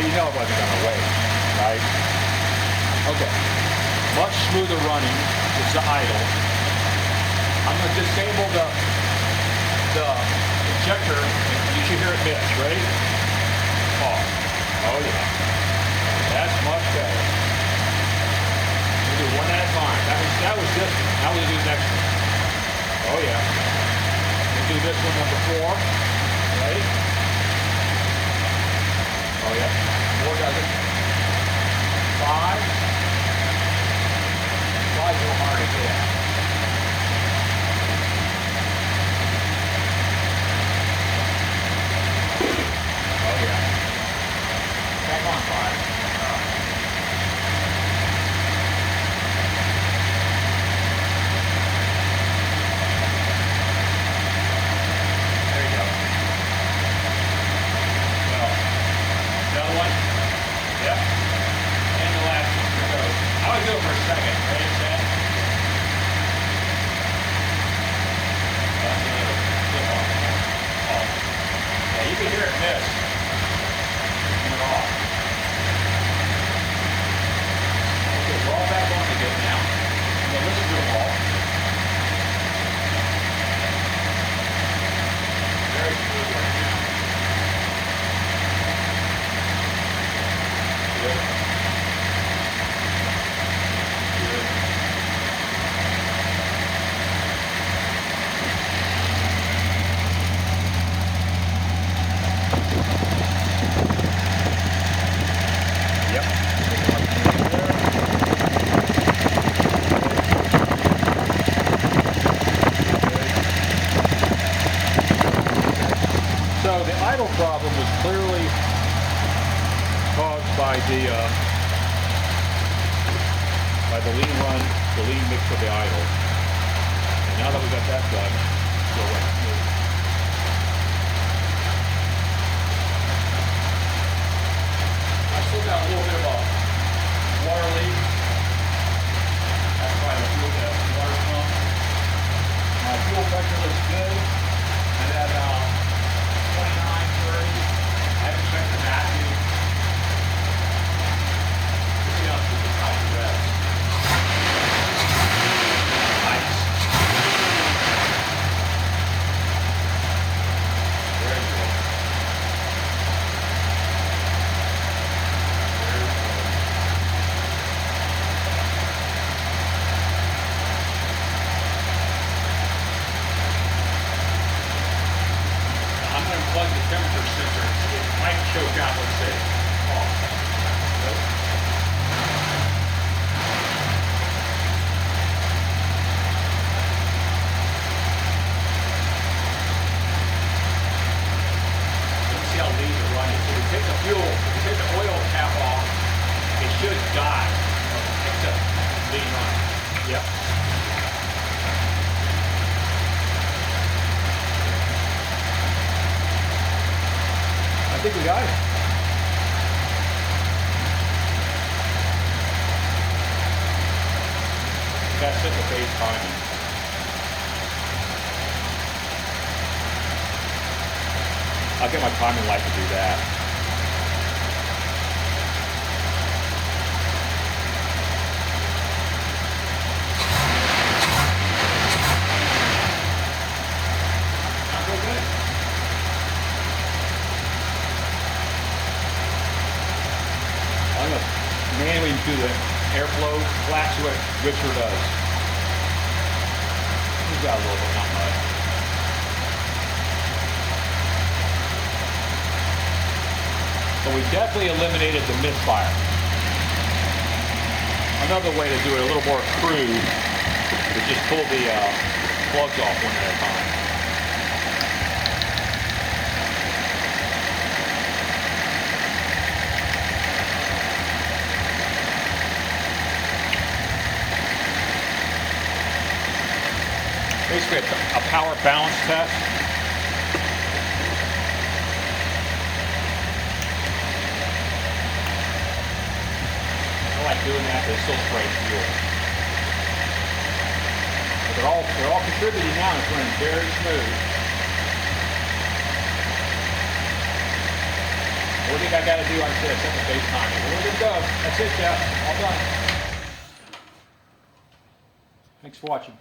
you know it wasn't gonna wait, right? Okay. Much smoother running. It's the idle. I'm gonna disable the injector. You should hear it miss. Ready? Pause. Oh yeah. That's much better. We'll do one at a time. That was this one. Now we'll do the next one. Oh yeah. We'll do this one, number 4. Ready? Oh yeah. 4 dozen. 5. 5's a little hard to get at. Oh yeah. Back on 5. You can hear it miss. Turn it off. Okay, we're all back on again now. Now listen to them all. Very smooth right now. Good. Good. So the idle problem was clearly caused by the lean run, the lean mix of the idle. And now that we got that done, go right through. I still got a little bit of a water leak. That's why the fuel water pump. My fuel pressure looks good. And at 29, 30, I expect the vacuum. See how it's tight to rest. Nice. Very good. Very good. I'm going to plug the temperature sensor. It might choke out, let's say, off. Nope. Let's see how lean the run is. If you take the fuel, if you take the oil cap off, it should die. Except lean run. Yep. I think we got it. Gotta set the base timing. I'll get my timing light to do that. Not real good. I'm going to manually do the airflow flat so what Richard does. He's got a little bit, not much. So we definitely eliminated the misfire. Another way to do it a little more crude is just pull the plugs off one at a time. Basically a power balance test. I like doing that, but it still sprays fuel. But they're all contributing now and it's running very smooth. What do you think I got to do? Like I said, set the base time. We're good to go. That's it, Jeff. All done. Thanks for watching.